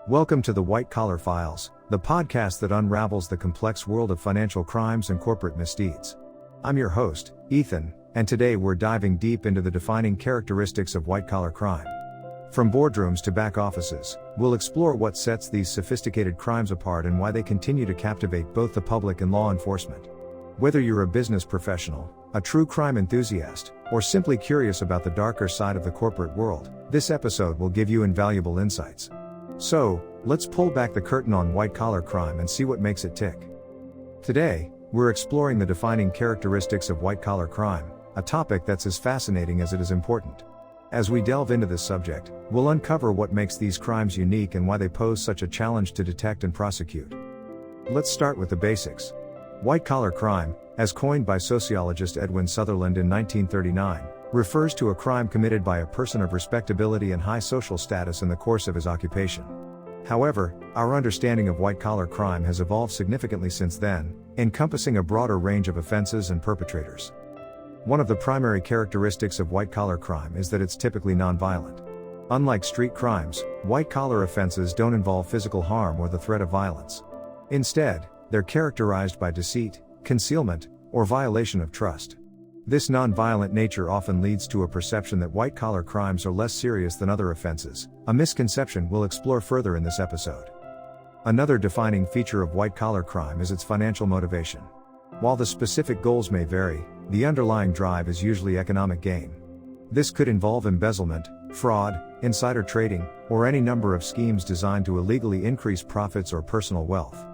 Welcome to the White Collar Files, the podcast that unravels the complex world of financial crimes and corporate misdeeds. I'm your host, Ethan, and today we're diving deep into the defining characteristics of white-collar crime. From boardrooms to back offices, we'll explore what sets these sophisticated crimes apart and why they continue to captivate both the public and law enforcement. Whether you're a business professional, a true crime enthusiast, or simply curious about the darker side of the corporate world, this episode will give you invaluable insights. So, let's pull back the curtain on white-collar crime and see what makes it tick. Today, we're exploring the defining characteristics of white-collar crime, a topic that's as fascinating as it is important. As we delve into this subject, we'll uncover what makes these crimes unique and why they pose such a challenge to detect and prosecute. Let's start with the basics. White-collar crime, as coined by sociologist Edwin Sutherland in 1939, refers to a crime committed by a person of respectability and high social status in the course of his occupation. However, our understanding of white-collar crime has evolved significantly since then, encompassing a broader range of offenses and perpetrators. One of the primary characteristics of white-collar crime is that it's typically nonviolent. Unlike street crimes, white-collar offenses don't involve physical harm or the threat of violence. Instead, they're characterized by deceit, concealment, or violation of trust. This non-violent nature often leads to a perception that white-collar crimes are less serious than other offenses, a misconception we'll explore further in this episode. Another defining feature of white-collar crime is its financial motivation. While the specific goals may vary, the underlying drive is usually economic gain. This could involve embezzlement, fraud, insider trading, or any number of schemes designed to illegally increase profits or personal wealth.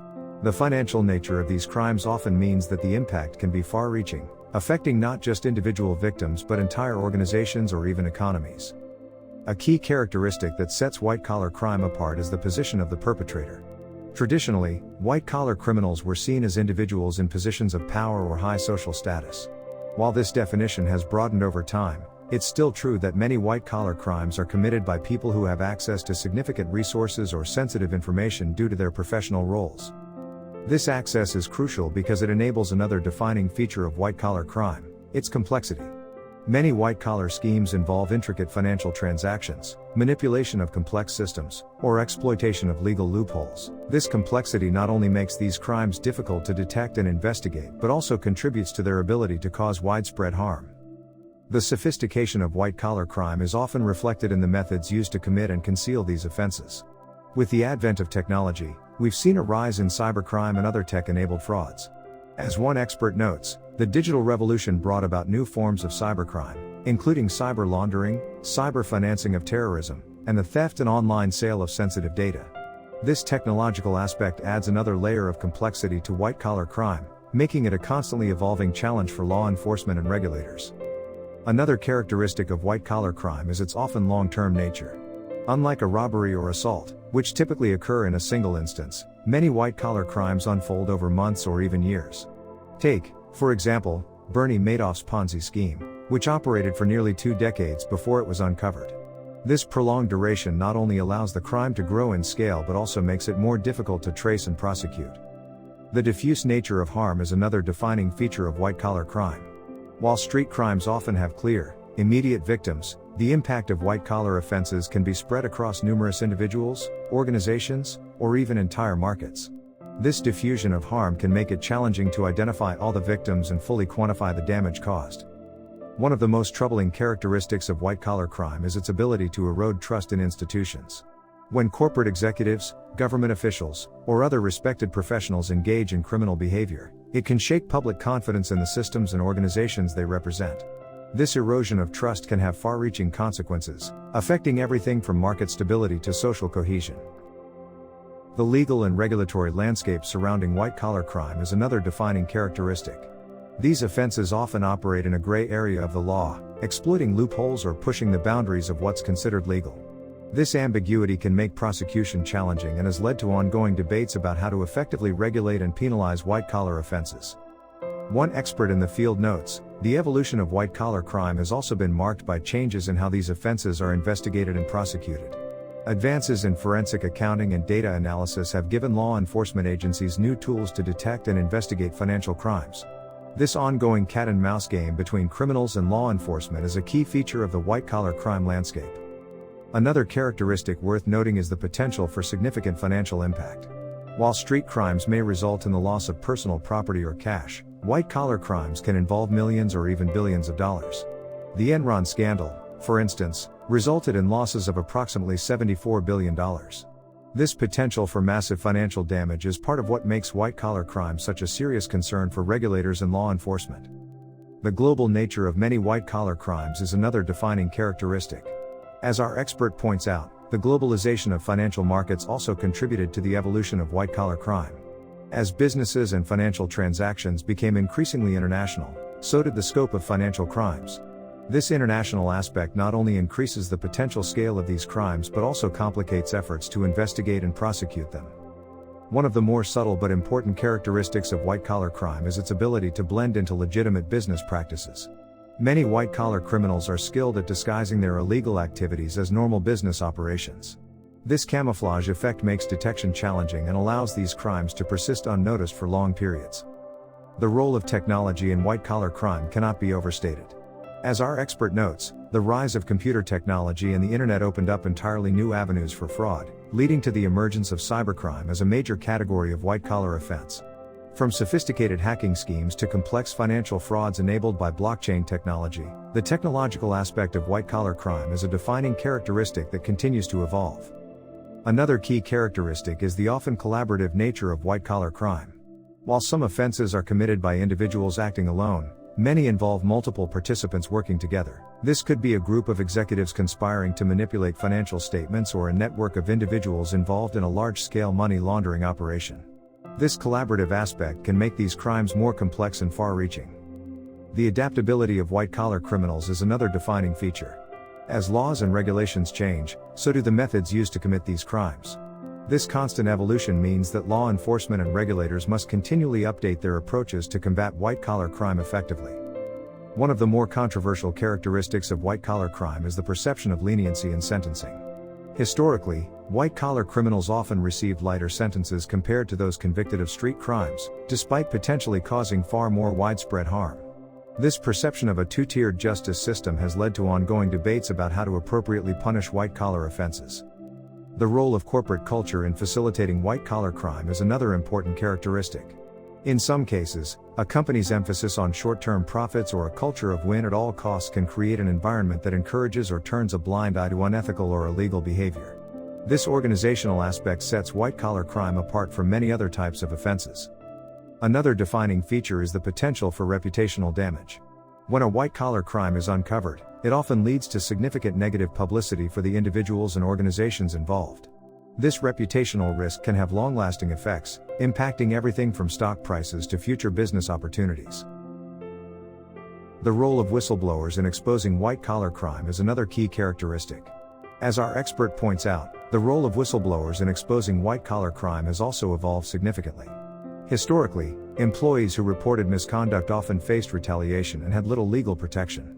The financial nature of these crimes often means that the impact can be far-reaching, affecting not just individual victims but entire organizations or even economies. A key characteristic that sets white-collar crime apart is the position of the perpetrator. Traditionally, white-collar criminals were seen as individuals in positions of power or high social status. While this definition has broadened over time, it's still true that many white-collar crimes are committed by people who have access to significant resources or sensitive information due to their professional roles. This access is crucial because it enables another defining feature of white-collar crime: its complexity. Many white-collar schemes involve intricate financial transactions, manipulation of complex systems, or exploitation of legal loopholes. This complexity not only makes these crimes difficult to detect and investigate but also contributes to their ability to cause widespread harm. The sophistication of white-collar crime is often reflected in the methods used to commit and conceal these offenses. With the advent of technology, we've seen a rise in cybercrime and other tech-enabled frauds. As one expert notes, the digital revolution brought about new forms of cybercrime, including cyber laundering, cyber financing of terrorism, and the theft and online sale of sensitive data. This technological aspect adds another layer of complexity to white-collar crime, making it a constantly evolving challenge for law enforcement and regulators. Another characteristic of white-collar crime is its often long-term nature. Unlike a robbery or assault, which typically occur in a single instance, many white-collar crimes unfold over months or even years. Take, for example, Bernie Madoff's Ponzi scheme, which operated for nearly 2 decades before it was uncovered. This prolonged duration not only allows the crime to grow in scale but also makes it more difficult to trace and prosecute. The diffuse nature of harm is another defining feature of white-collar crime. While street crimes often have clear, immediate victims, the impact of white-collar offenses can be spread across numerous individuals, organizations, or even entire markets. This diffusion of harm can make it challenging to identify all the victims and fully quantify the damage caused. One of the most troubling characteristics of white-collar crime is its ability to erode trust in institutions. When corporate executives, government officials, or other respected professionals engage in criminal behavior, it can shake public confidence in the systems and organizations they represent. This erosion of trust can have far-reaching consequences, affecting everything from market stability to social cohesion. The legal and regulatory landscape surrounding white-collar crime is another defining characteristic. These offenses often operate in a gray area of the law, exploiting loopholes or pushing the boundaries of what's considered legal. This ambiguity can make prosecution challenging and has led to ongoing debates about how to effectively regulate and penalize white-collar offenses. One expert in the field notes, the evolution of white-collar crime has also been marked by changes in how these offenses are investigated and prosecuted. Advances in forensic accounting and data analysis have given law enforcement agencies new tools to detect and investigate financial crimes. This ongoing cat-and-mouse game between criminals and law enforcement is a key feature of the white-collar crime landscape. Another characteristic worth noting is the potential for significant financial impact. While street crimes may result in the loss of personal property or cash, white-collar crimes can involve millions or even billions of dollars. The Enron scandal, for instance, resulted in losses of approximately $74 billion. This potential for massive financial damage is part of what makes white-collar crime such a serious concern for regulators and law enforcement. The global nature of many white-collar crimes is another defining characteristic. As our expert points out, the globalization of financial markets also contributed to the evolution of white-collar crime. As businesses and financial transactions became increasingly international, so did the scope of financial crimes. This international aspect not only increases the potential scale of these crimes but also complicates efforts to investigate and prosecute them. One of the more subtle but important characteristics of white-collar crime is its ability to blend into legitimate business practices. Many white-collar criminals are skilled at disguising their illegal activities as normal business operations. This camouflage effect makes detection challenging and allows these crimes to persist unnoticed for long periods. The role of technology in white-collar crime cannot be overstated. As our expert notes, the rise of computer technology and the internet opened up entirely new avenues for fraud, leading to the emergence of cybercrime as a major category of white-collar offense. From sophisticated hacking schemes to complex financial frauds enabled by blockchain technology, the technological aspect of white-collar crime is a defining characteristic that continues to evolve. Another key characteristic is the often collaborative nature of white-collar crime. While some offenses are committed by individuals acting alone, many involve multiple participants working together. This could be a group of executives conspiring to manipulate financial statements or a network of individuals involved in a large-scale money laundering operation. This collaborative aspect can make these crimes more complex and far-reaching. The adaptability of white-collar criminals is another defining feature. As laws and regulations change, so do the methods used to commit these crimes. This constant evolution means that law enforcement and regulators must continually update their approaches to combat white-collar crime effectively. One of the more controversial characteristics of white-collar crime is the perception of leniency in sentencing. Historically, white-collar criminals often received lighter sentences compared to those convicted of street crimes, despite potentially causing far more widespread harm. This perception of a two-tiered justice system has led to ongoing debates about how to appropriately punish white-collar offenses. The role of corporate culture in facilitating white-collar crime is another important characteristic. In some cases, a company's emphasis on short-term profits or a culture of win at all costs can create an environment that encourages or turns a blind eye to unethical or illegal behavior. This organizational aspect sets white-collar crime apart from many other types of offenses. Another defining feature is the potential for reputational damage. When a white-collar crime is uncovered, it often leads to significant negative publicity for the individuals and organizations involved. This reputational risk can have long-lasting effects, impacting everything from stock prices to future business opportunities. The role of whistleblowers in exposing white-collar crime is another key characteristic. As our expert points out, the role of whistleblowers in exposing white-collar crime has also evolved significantly. Historically, employees who reported misconduct often faced retaliation and had little legal protection.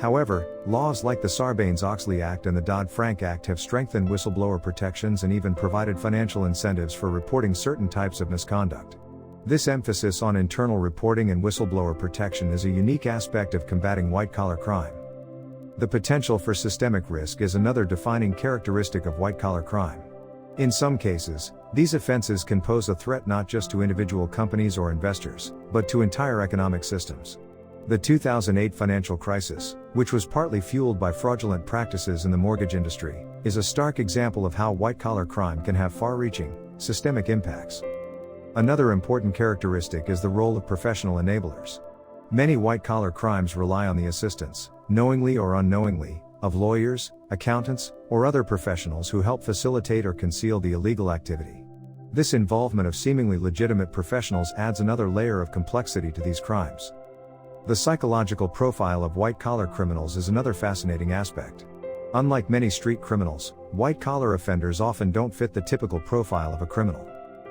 However, laws like the Sarbanes-Oxley Act and the Dodd-Frank Act have strengthened whistleblower protections and even provided financial incentives for reporting certain types of misconduct. This emphasis on internal reporting and whistleblower protection is a unique aspect of combating white-collar crime. The potential for systemic risk is another defining characteristic of white-collar crime. In some cases, these offenses can pose a threat not just to individual companies or investors, but to entire economic systems. The 2008 financial crisis, which was partly fueled by fraudulent practices in the mortgage industry, is a stark example of how white-collar crime can have far-reaching, systemic impacts. Another important characteristic is the role of professional enablers. Many white-collar crimes rely on the assistance, knowingly or unknowingly, of lawyers, accountants, or other professionals who help facilitate or conceal the illegal activity. This involvement of seemingly legitimate professionals adds another layer of complexity to these crimes. The psychological profile of white-collar criminals is another fascinating aspect. Unlike many street criminals, white-collar offenders often don't fit the typical profile of a criminal.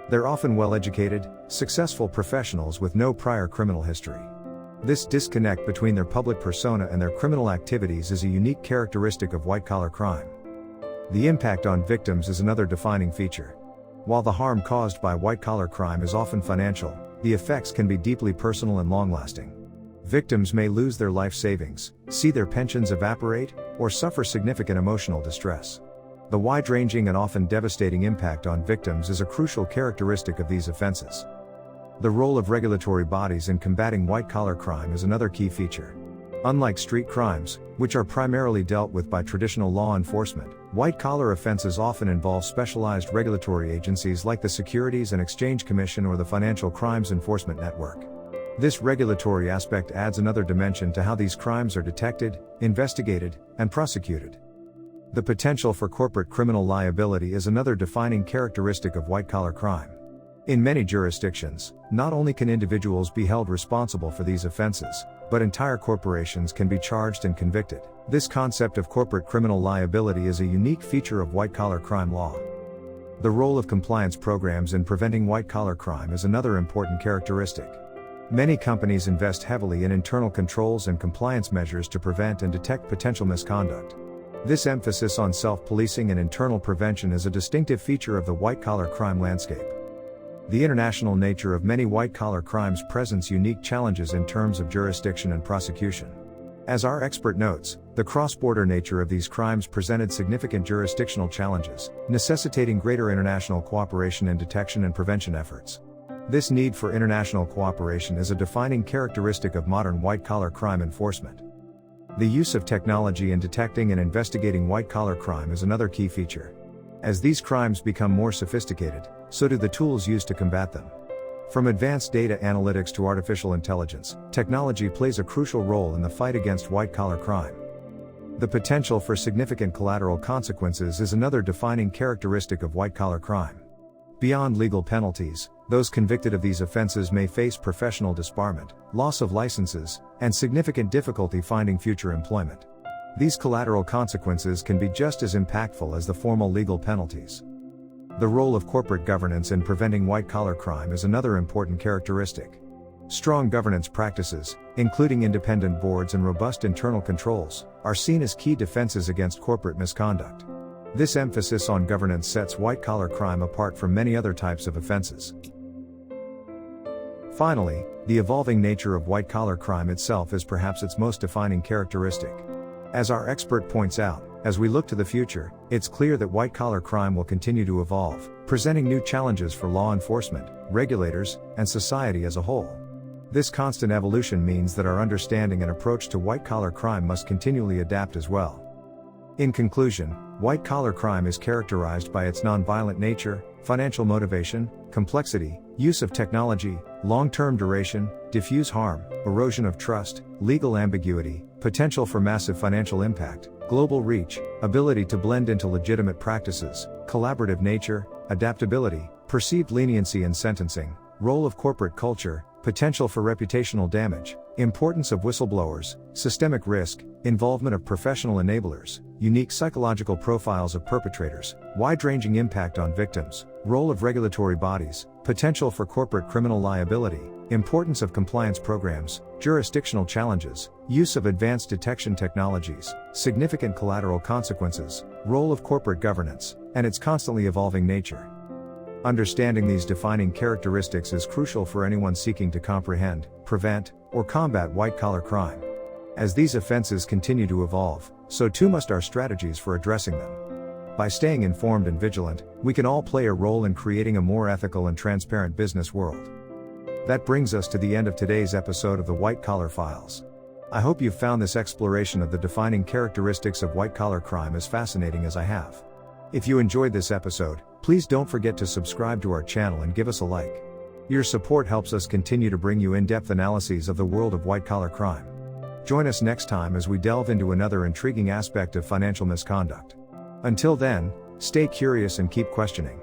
They're often well-educated, successful professionals with no prior criminal history. This disconnect between their public persona and their criminal activities is a unique characteristic of white-collar crime. The impact on victims is another defining feature. While the harm caused by white-collar crime is often financial, the effects can be deeply personal and long-lasting. Victims may lose their life savings, see their pensions evaporate, or suffer significant emotional distress. The wide-ranging and often devastating impact on victims is a crucial characteristic of these offenses. The role of regulatory bodies in combating white-collar crime is another key feature. Unlike street crimes, which are primarily dealt with by traditional law enforcement, white-collar offenses often involve specialized regulatory agencies like the Securities and Exchange Commission or the Financial Crimes Enforcement Network. This regulatory aspect adds another dimension to how these crimes are detected, investigated, and prosecuted. The potential for corporate criminal liability is another defining characteristic of white-collar crime. In many jurisdictions, not only can individuals be held responsible for these offenses, but entire corporations can be charged and convicted. This concept of corporate criminal liability is a unique feature of white-collar crime law. The role of compliance programs in preventing white-collar crime is another important characteristic. Many companies invest heavily in internal controls and compliance measures to prevent and detect potential misconduct. This emphasis on self-policing and internal prevention is a distinctive feature of the white-collar crime landscape. The international nature of many white-collar crimes presents unique challenges in terms of jurisdiction and prosecution. As our expert notes, the cross-border nature of these crimes presented significant jurisdictional challenges, necessitating greater international cooperation in detection and prevention efforts. This need for international cooperation is a defining characteristic of modern white-collar crime enforcement. The use of technology in detecting and investigating white-collar crime is another key feature. As these crimes become more sophisticated, so do the tools used to combat them. From advanced data analytics to artificial intelligence, technology plays a crucial role in the fight against white-collar crime. The potential for significant collateral consequences is another defining characteristic of white-collar crime. Beyond legal penalties, those convicted of these offenses may face professional disbarment, loss of licenses, and significant difficulty finding future employment. These collateral consequences can be just as impactful as the formal legal penalties. The role of corporate governance in preventing white-collar crime is another important characteristic. Strong governance practices, including independent boards and robust internal controls, are seen as key defenses against corporate misconduct. This emphasis on governance sets white-collar crime apart from many other types of offenses. Finally, the evolving nature of white-collar crime itself is perhaps its most defining characteristic. As our expert points out, as we look to the future, it's clear that white-collar crime will continue to evolve, presenting new challenges for law enforcement, regulators, and society as a whole. This constant evolution means that our understanding and approach to white-collar crime must continually adapt as well. In conclusion, white-collar crime is characterized by its nonviolent nature, financial motivation, complexity, use of technology, long-term duration, diffuse harm, erosion of trust, legal ambiguity, potential for massive financial impact, global reach, ability to blend into legitimate practices, collaborative nature, adaptability, perceived leniency in sentencing, role of corporate culture, potential for reputational damage, importance of whistleblowers, systemic risk, involvement of professional enablers, unique psychological profiles of perpetrators, wide-ranging impact on victims, role of regulatory bodies, potential for corporate criminal liability, importance of compliance programs, jurisdictional challenges, use of advanced detection technologies, significant collateral consequences, role of corporate governance, and its constantly evolving nature. Understanding these defining characteristics is crucial for anyone seeking to comprehend, prevent, or combat white-collar crime. As these offenses continue to evolve, so too must our strategies for addressing them. By staying informed and vigilant, we can all play a role in creating a more ethical and transparent business world. That brings us to the end of today's episode of the White Collar Files. I hope you've found this exploration of the defining characteristics of white-collar crime as fascinating as I have. If you enjoyed this episode, please don't forget to subscribe to our channel and give us a like. Your support helps us continue to bring you in-depth analyses of the world of white-collar crime. Join us next time as we delve into another intriguing aspect of financial misconduct. Until then, stay curious and keep questioning.